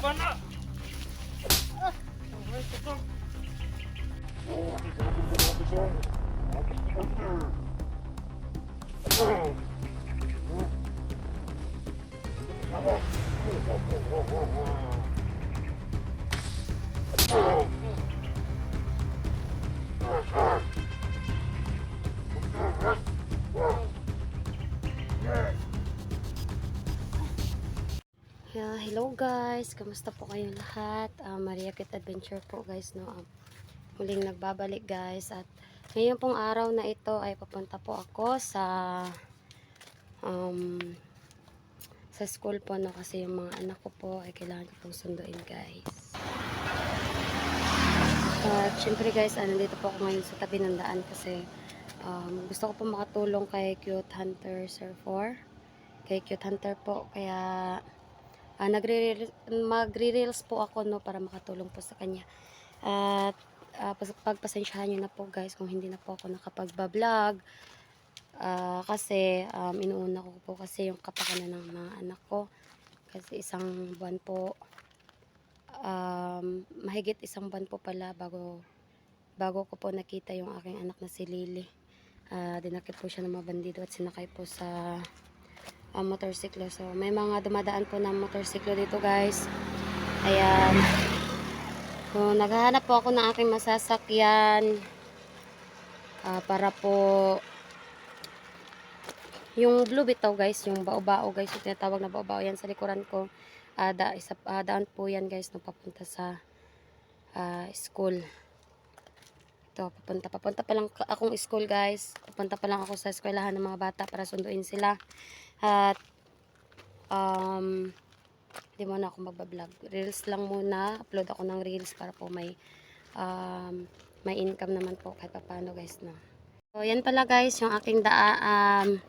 Mana? Yeah, hello guys, kamusta po kayong lahat? Maria Kit Adventure po guys, no? Muling nagbabalik guys, at ngayon pong araw na ito ay papunta po ako um, sa school po, no? Kasi yung mga anak ko po ay kailangan ko pong sunduin guys. At syempre guys, nandito po ako ngayon sa tabi ng daan kasi gusto ko po makatulong kay Cute Hunter Sir 4. Kay Cute Hunter po, kaya magre-reels po ako, no, para makatulong po sa kanya. At pagpasensyahan nyo na po guys kung hindi na po ako nakapag-vlog, kasi inuuna ko po kasi yung kapakanan ng mga anak ko, kasi isang buwan po, mahigit isang buwan po pala bago ko po nakita yung aking anak na si Lily. Dinakip po siya ng mga bandido at sinakay po sa motorsiklo. So may mga dumadaan po ng motorsiklo dito guys. Ayan. So naghahanap po ako ng aking masasakyan para po yung blue bitaw guys, yung bao-bao guys, yung tinatawag na bao-bao, yan sa likuran ko. Daan po yan guys, no, papunta sa school. Ito, papunta pa lang akong school guys. Papunta pa lang ako sa eskwelahan ng mga bata para sunduin sila. At hindi muna ako magbablog. Reels lang muna. Upload ako ng reels para po may income naman po kahit paano guys, no. So yan pala guys yung aking daan.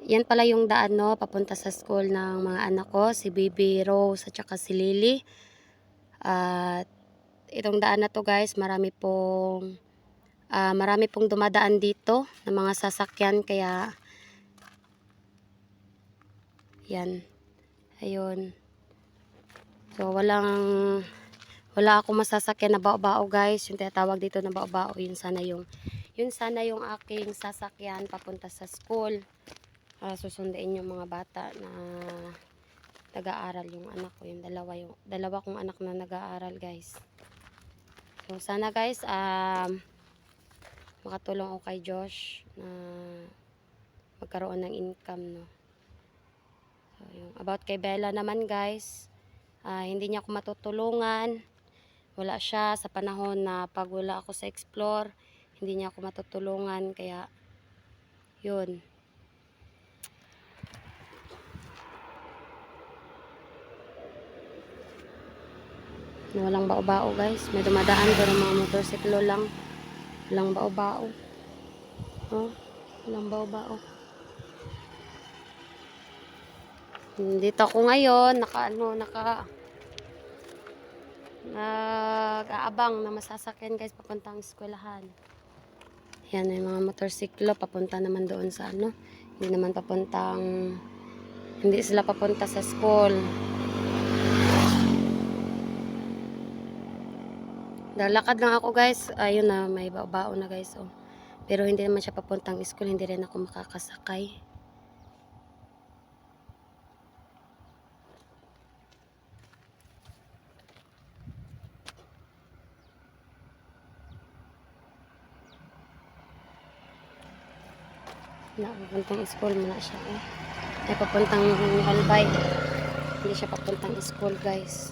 Yan pala yung daan, no, papunta sa school ng mga anak ko, si Baby Rose at saka si Lily. At itong daan na to guys, marami pong dumadaan dito ng mga sasakyan, kaya yan. Ayun. So wala akong masasakyan na bao-bao guys. Yung tinatawag dito na bao-bao, yun sana yung aking sasakyan papunta sa school. Susunduin yung mga bata na nag-aaral, yung anak ko, yung dalawa kong anak na nag-aaral guys. So sana guys makatulong ako kay Josh na magkaroon ng income, no. So, yung about kay Bella naman guys, hindi niya ako matutulungan. Wala siya sa panahon na pag wala ako sa explore, hindi niya ako matutulungan, kaya yun. Walang bao-bao guys, may dumadaan pero mga motorsiklo lang. Walang bao-bao. Oh, walang bao-bao. Dito ako ngayon, nag-aabang na masasakyan guys papuntang eskwelahan. Yan, may mga motorsiklo papunta naman doon sa hindi sila papunta sa school. Lalakad lang ako guys. Ayun na, may bao-bao na guys, oh. Pero hindi naman siya papuntang school, hindi rin ako makakasakay. Papuntang school muna siya, eh. Ay, papuntang Albay. Hindi siya papuntang school guys.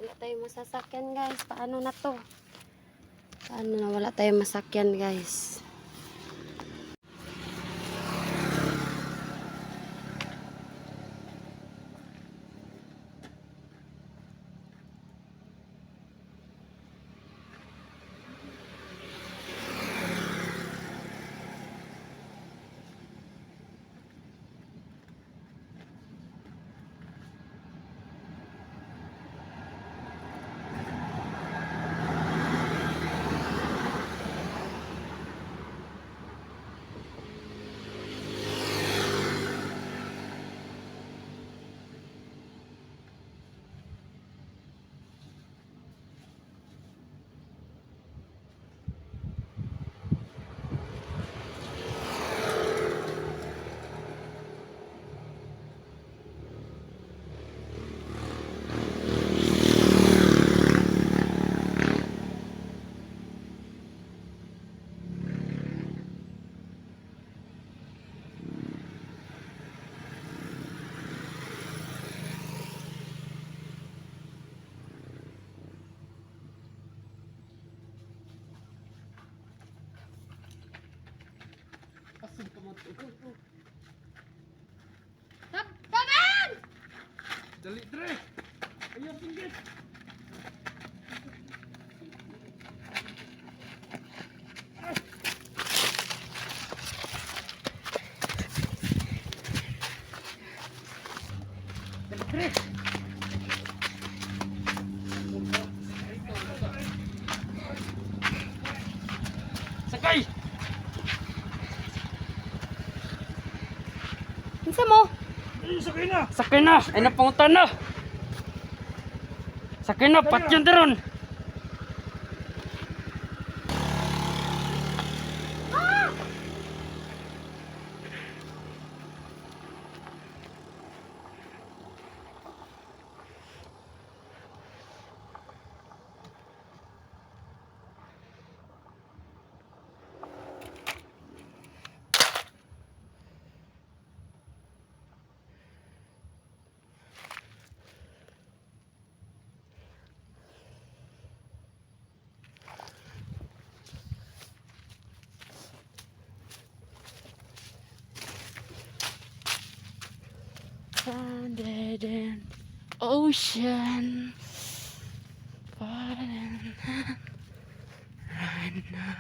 Wala tayong masasakyan guys. Paano na to? Paano na wala tayong masakyan guys? Dali, Dre! Ayaw, pinggit! Dali, Dre! Sakay! Kinsa mo? Sakay na! Sakay na! Ay napunta na! Sakay na! Patyan daron! Stranded in ocean. Falling right now.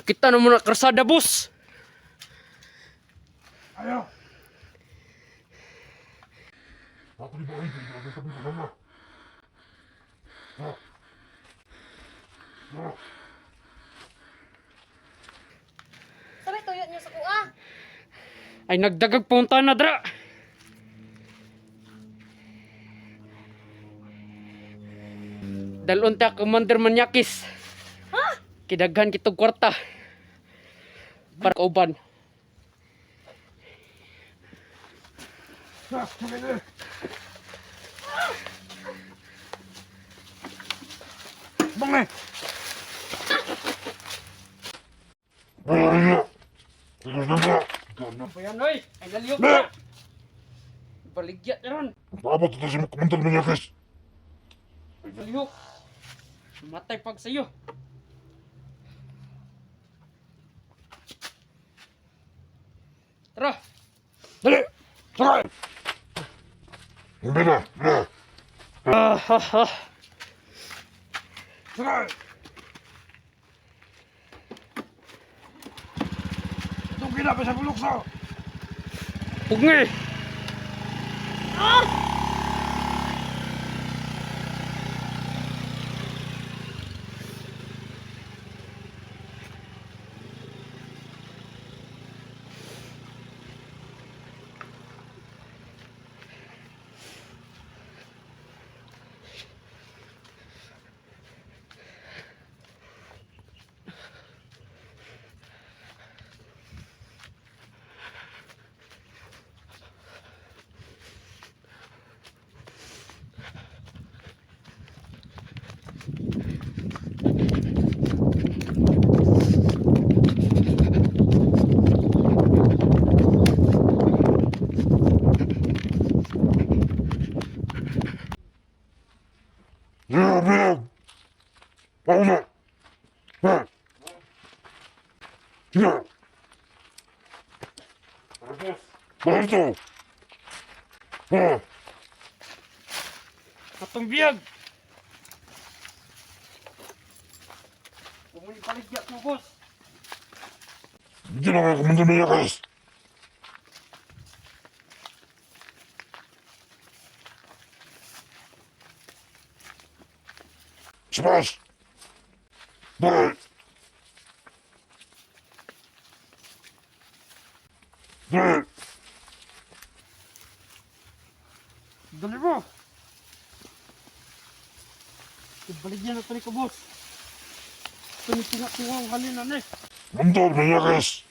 Kita naman na karsada, boss! Ayaw! Sabay tuyot niyo sa kuha. Ay nagdagag punta na, dra! Dalon ta, Commander Manyakis. Ha? Kidaghan kitog kwarta. Para kauban. Bangay! Bayan, oy! Ay naliyok na! Baligya na ron! Paabot ito si Commander Manyakis. Ay naliyok! Matay pag sa'yo! Tara! Dali! Sakay! Hindi na! Sakay! kinapay sa bulukso. Pugni! Yeah, man. Pauna. Ha. Yeah. Bakit? Ha. Atong biyag! Huwag mo ipaligyan mo, boss! Hindi na nga kumanda na yakas. Smash! Bakit? Bakit? Dali mo! Ibaligyan na tali ka, boss! Tumitinga-tinga ang halinan eh! Mandog na yakas.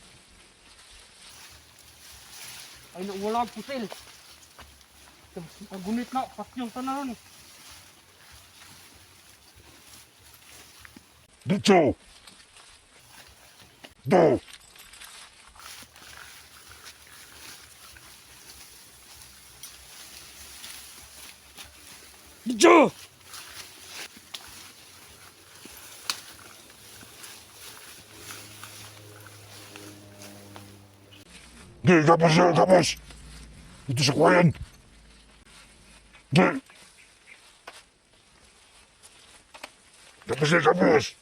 Ay wala ang pusil! Agunit na, pas yung tanan! Dito. Do. Diyo! Di, kapos yan, kapos. Ito sa kwayan. Di. Kapos yan, kapos.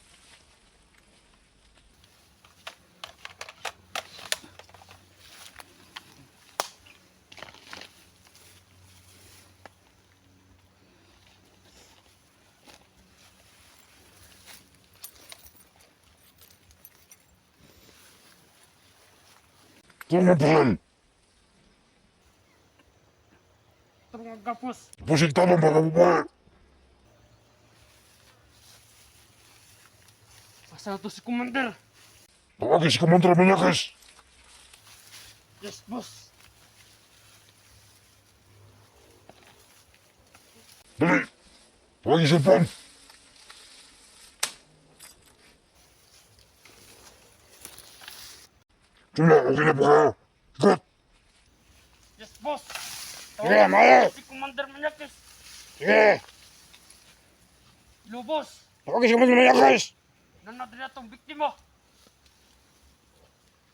Tumapal. Ito mga gapos! Pusing talong mga babae. Asa na to si Commander? Tawagin si Commander Manyakas. Yes, boss! Dali. Tawagin si Pon. Tula, okay na po kayo. Ikot. Yes, boss! Sige, Maya. Si Commander Manyakis! Sige. Hello, boss! Tawagin si Commander Manyakas. Nanadri na tong biktima!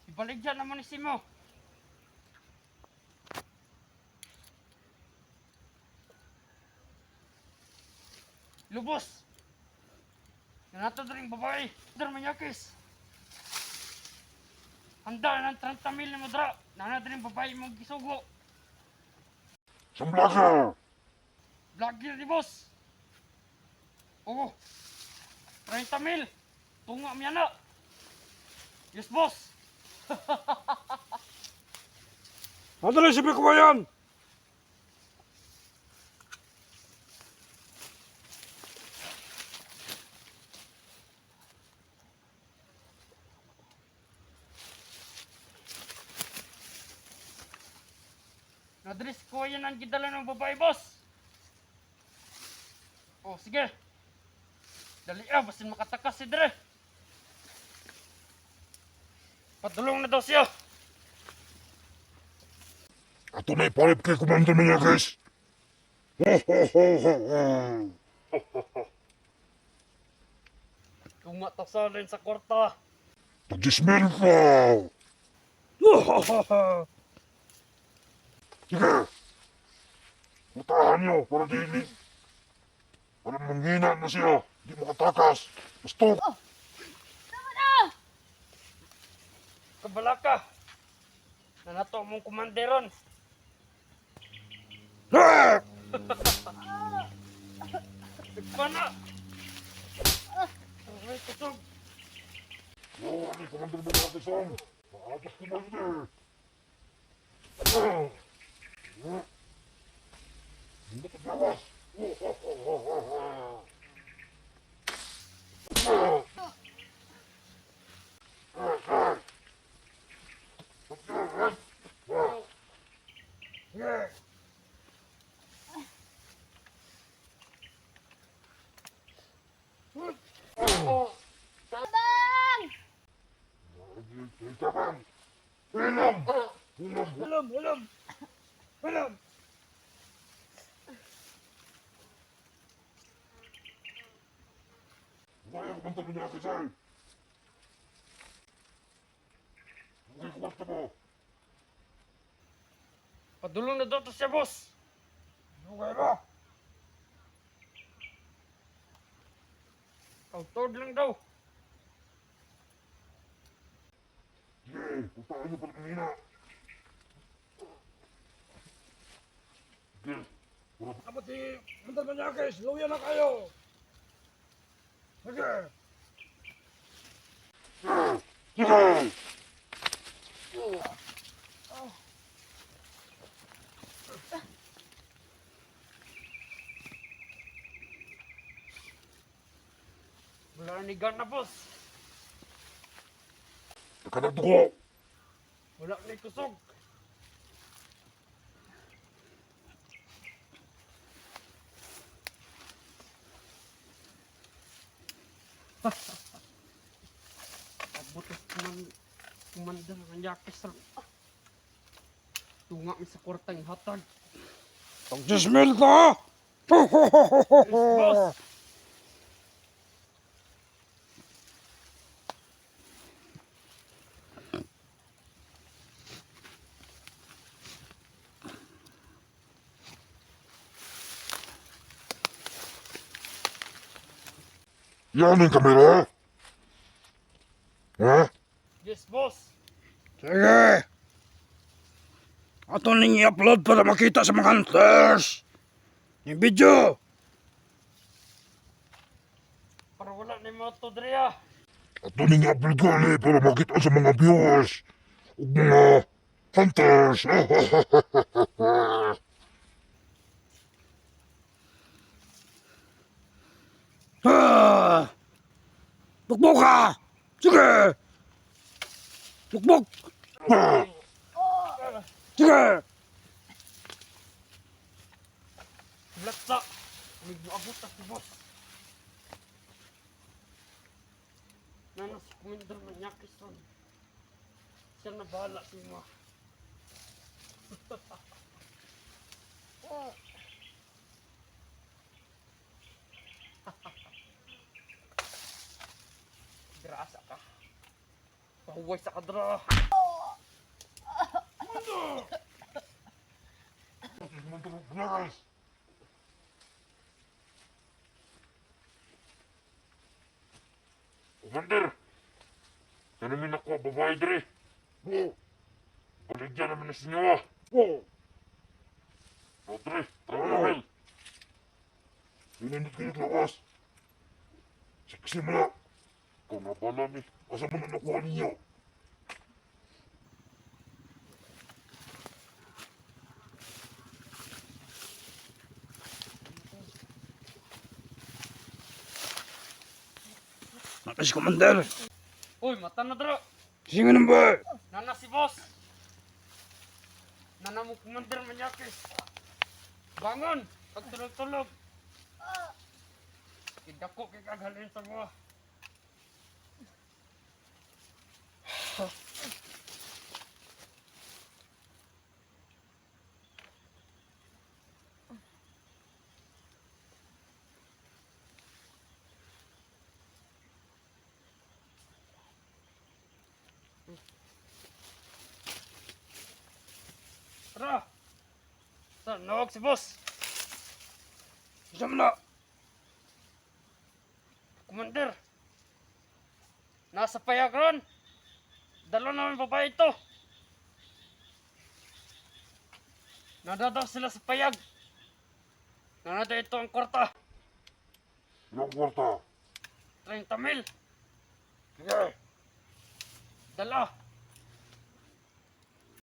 Ibaligyan naman ni Simo! Hello, boss! Nanatod rin babae! Commander Manyakis! Handa ng 30 mil mo dra! Nanatod rin babae mong gisugo! Sambla ka. Vlogger ni boss! Oo! 30 mil! Tunga miya na! Yes, boss! Madali si Bikuwayan. Nadris ko yan ang gidala ng babae, boss! Oh, sige! Dali basin makatakas si Dre! Padulong na daw siya! Ato na ipalip kay Commander Manyakas. Ho, ho, ho, ho, ho. Tunga ta sa alin sa kwarta! Pag-dismail pa. Sige. Mutahan niyo para dili. Walang manghina na siya. Di makatakas. Gusto. Kabalaka! Nanato mong kumanderon. Ah! Nagpana! Aray, kusog! Oh, ano commander Manyakis ang? Maatas commander. Hindi ka bawas. Tabang! Ilong! Ilong! Hulom! Hulom! Hulom! Kaya commander Manyakis ang? Hindi kwarta mo. Padulong na daw to siya, boss! Ano kaya ba? Kautod lang daw! Sige, puntaan niyo pala kanina. Sige. Dapat si Commander Manyakis, luya na kayo. Sige. Sige! Wala ni na, boss! Nakanagduko! Wala ni kusog! Abutos kumandan ng yakis lang. Tunga mi sa kwartang hatag. Pag-dismil ka! Boss! Yan ang kamera? Ha? Yes, boss! Sige. Ato nang i-upload para makita sa mga hunters. Yung video. Para wala ni mo to, Drea! At doon nga upload ko ali para makita sa mga viewers ug mga hunters. Ah! Bukbok ka! Sige! Bukbok! Sige! Latsa! May maabot na si boss! Nana si Commander Manyakis ron. Siya na bahala si mo. Drasa ka. Pahuway sa kadra. Guys, Commander, tanamin ako, babae diri. Baligyan naman na sinyo ah. Rodri, tawagin. Pinanit kayo lawas. Siksi mo na. Kung napala ni, asa mo na nakuha ninyo? Naka si Commander. Uy, mata na dra. Sige na ba? Nana si boss. Nana mo Commander Manyakis. Bangon! Pagtulog-tulog. Idako kay kaghalin sa mga. Tara! Sa nawag si boss. Isa mo na. Commander. Nasa payag ron. Dalo namin babae ito. Nadadaw sila sa payag. Nanado ito ang kwarta. Ilang kwarta? 30 mil. Sige. Dala.